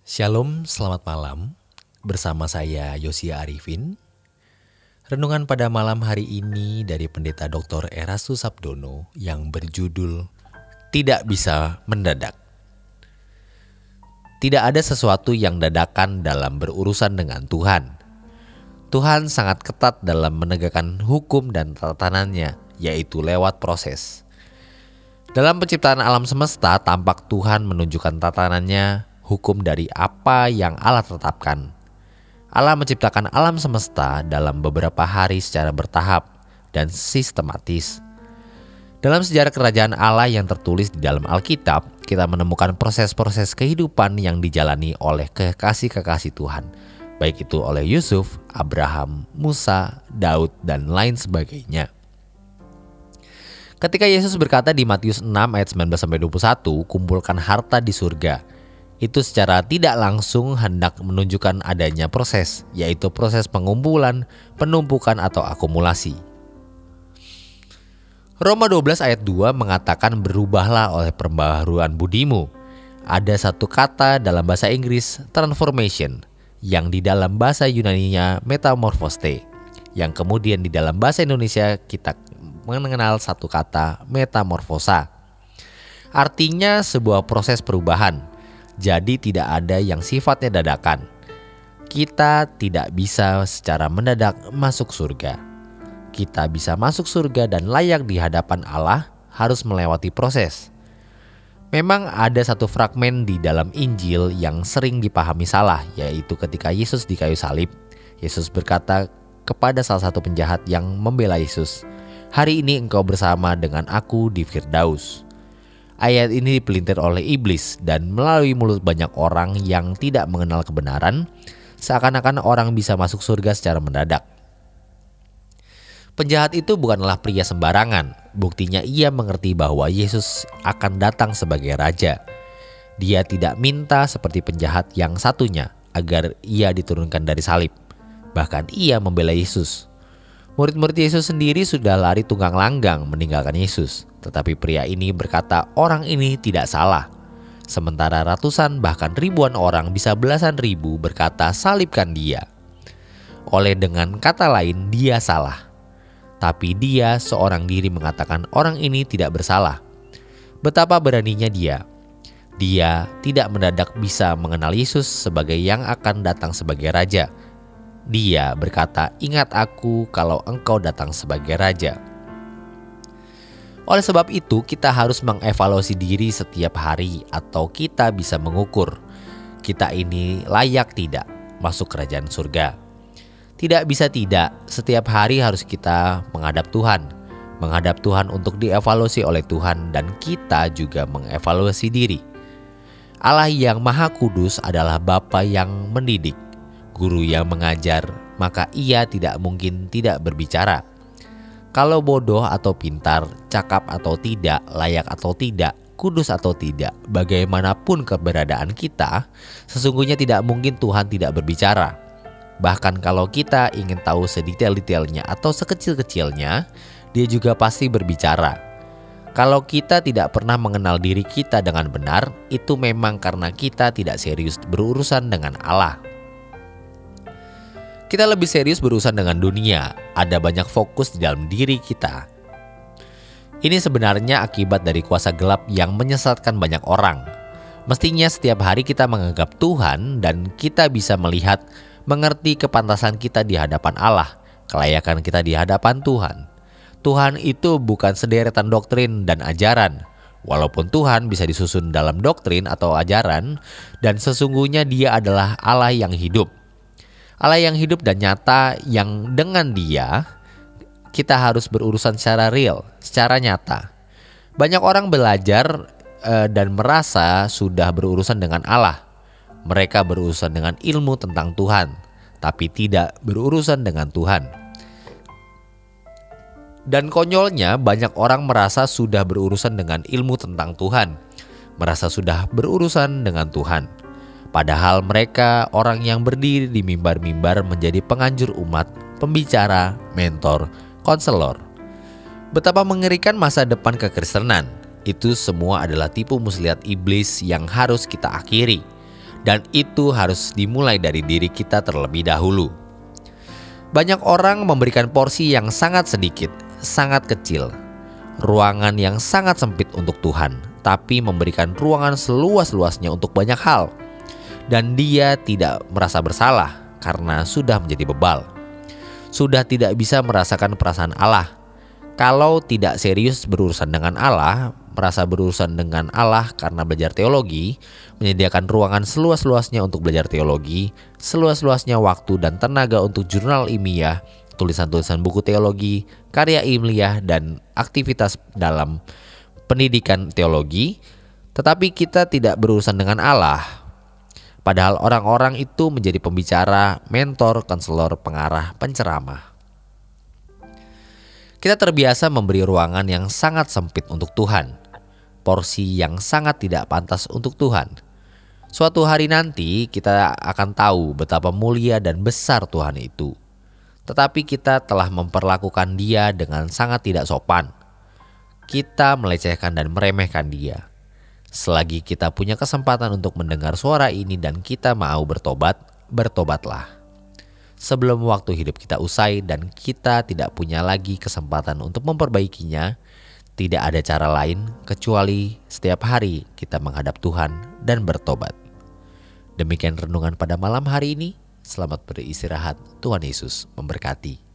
Shalom, selamat malam. Bersama saya Yosia Arifin. Renungan pada malam hari ini dari Pendeta Dr. Erastus Sabdono yang berjudul Tidak Bisa Mendadak. Tidak ada sesuatu yang dadakan dalam berurusan dengan Tuhan. Tuhan sangat ketat dalam menegakkan hukum dan tatanannya, yaitu lewat proses. Dalam penciptaan alam semesta, tampak Tuhan menunjukkan tatanannya, hukum dari apa yang Allah tetapkan. Allah menciptakan alam semesta dalam beberapa hari secara bertahap dan sistematis. Dalam sejarah kerajaan Allah yang tertulis di dalam Alkitab, kita menemukan proses-proses kehidupan yang dijalani oleh kekasih-kekasih Tuhan, baik itu oleh Yusuf, Abraham, Musa, Daud, dan lain sebagainya. Ketika Yesus berkata di Matius 6 ayat 19-21, kumpulkan harta di surga, itu secara tidak langsung hendak menunjukkan adanya proses, yaitu proses pengumpulan, penumpukan atau akumulasi. Roma 12 ayat 2 mengatakan berubahlah oleh pembaharuan budimu. Ada satu kata dalam bahasa Inggris transformation, yang di dalam bahasa Yunaninya metamorphose, yang kemudian di dalam bahasa Indonesia kita mengenal satu kata metamorfosa. Artinya sebuah proses perubahan. Jadi tidak ada yang sifatnya dadakan. Kita tidak bisa secara mendadak masuk surga. Kita bisa masuk surga dan layak di hadapan Allah harus melewati proses. Memang ada satu fragmen di dalam Injil yang sering dipahami salah, yaitu ketika Yesus di kayu salib. Yesus berkata kepada salah satu penjahat yang membela Yesus, "Hari ini engkau bersama dengan aku di Firdaus." Ayat ini dipelintir oleh iblis dan melalui mulut banyak orang yang tidak mengenal kebenaran, seakan-akan orang bisa masuk surga secara mendadak. Penjahat itu bukanlah pria sembarangan. Buktinya ia mengerti bahwa Yesus akan datang sebagai raja. Dia tidak minta seperti penjahat yang satunya agar ia diturunkan dari salib. Bahkan ia membela Yesus. Murid-murid Yesus sendiri sudah lari tunggang langgang meninggalkan Yesus. Tetapi pria ini berkata orang ini tidak salah. Sementara ratusan bahkan ribuan orang, bisa belasan ribu berkata salibkan dia. Oleh dengan kata lain, dia salah. Tapi dia seorang diri mengatakan orang ini tidak bersalah. Betapa beraninya dia. Dia tidak mendadak bisa mengenal Yesus sebagai yang akan datang sebagai raja. Dia berkata, ingat aku kalau engkau datang sebagai raja. Oleh sebab itu kita harus mengevaluasi diri setiap hari, atau kita bisa mengukur kita ini layak tidak masuk kerajaan surga. Tidak bisa tidak, setiap hari harus kita menghadap Tuhan. Menghadap Tuhan untuk dievaluasi oleh Tuhan, dan kita juga mengevaluasi diri. Allah yang Maha Kudus adalah Bapa yang mendidik, guru yang mengajar, maka ia tidak mungkin tidak berbicara. Kalau bodoh atau pintar, cakap atau tidak, layak atau tidak, kudus atau tidak, bagaimanapun keberadaan kita, sesungguhnya tidak mungkin Tuhan tidak berbicara. Bahkan kalau kita ingin tahu sedetail-detailnya atau sekecil-kecilnya, dia juga pasti berbicara. Kalau kita tidak pernah mengenal diri kita dengan benar, itu memang karena kita tidak serius berurusan dengan Allah. Kita lebih serius berurusan dengan dunia, ada banyak fokus di dalam diri kita. Ini sebenarnya akibat dari kuasa gelap yang menyesatkan banyak orang. Mestinya setiap hari kita menganggap Tuhan dan kita bisa melihat, mengerti kepantasan kita di hadapan Allah, kelayakan kita di hadapan Tuhan. Tuhan itu bukan sederetan doktrin dan ajaran. Walaupun Tuhan bisa disusun dalam doktrin atau ajaran, dan sesungguhnya Dia adalah Allah yang hidup. Allah yang hidup dan nyata, yang dengan Dia kita harus berurusan secara real, secara nyata. Banyak orang belajar dan merasa sudah berurusan dengan Allah. Mereka berurusan dengan ilmu tentang Tuhan, tapi tidak berurusan dengan Tuhan. Dan konyolnya, banyak orang merasa sudah berurusan dengan ilmu tentang Tuhan, merasa sudah berurusan dengan Tuhan. Padahal mereka orang yang berdiri di mimbar-mimbar menjadi penganjur umat, pembicara, mentor, konselor. Betapa mengerikan masa depan kekristenan. Itu semua adalah tipu muslihat iblis yang harus kita akhiri. Dan itu harus dimulai dari diri kita terlebih dahulu. Banyak orang memberikan porsi yang sangat sedikit, sangat kecil, ruangan yang sangat sempit untuk Tuhan, tapi memberikan ruangan seluas-luasnya untuk banyak hal. Dan dia tidak merasa bersalah karena sudah menjadi bebal. Sudah tidak bisa merasakan perasaan Allah. Kalau tidak serius berurusan dengan Allah, merasa berurusan dengan Allah karena belajar teologi, menyediakan ruangan seluas-luasnya untuk belajar teologi, seluas-luasnya waktu dan tenaga untuk jurnal ilmiah, tulisan-tulisan buku teologi, karya ilmiah, dan aktivitas dalam pendidikan teologi, tetapi kita tidak berurusan dengan Allah. Padahal orang-orang itu menjadi pembicara, mentor, konselor, pengarah, penceramah. Kita terbiasa memberi ruangan yang sangat sempit untuk Tuhan, porsi yang sangat tidak pantas untuk Tuhan. Suatu hari nanti kita akan tahu betapa mulia dan besar Tuhan itu. Tetapi kita telah memperlakukan Dia dengan sangat tidak sopan. Kita melecehkan dan meremehkan Dia. Selagi kita punya kesempatan untuk mendengar suara ini dan kita mau bertobat, bertobatlah. Sebelum waktu hidup kita usai dan kita tidak punya lagi kesempatan untuk memperbaikinya, tidak ada cara lain kecuali setiap hari kita menghadap Tuhan dan bertobat. Demikian renungan pada malam hari ini. Selamat beristirahat. Tuhan Yesus memberkati.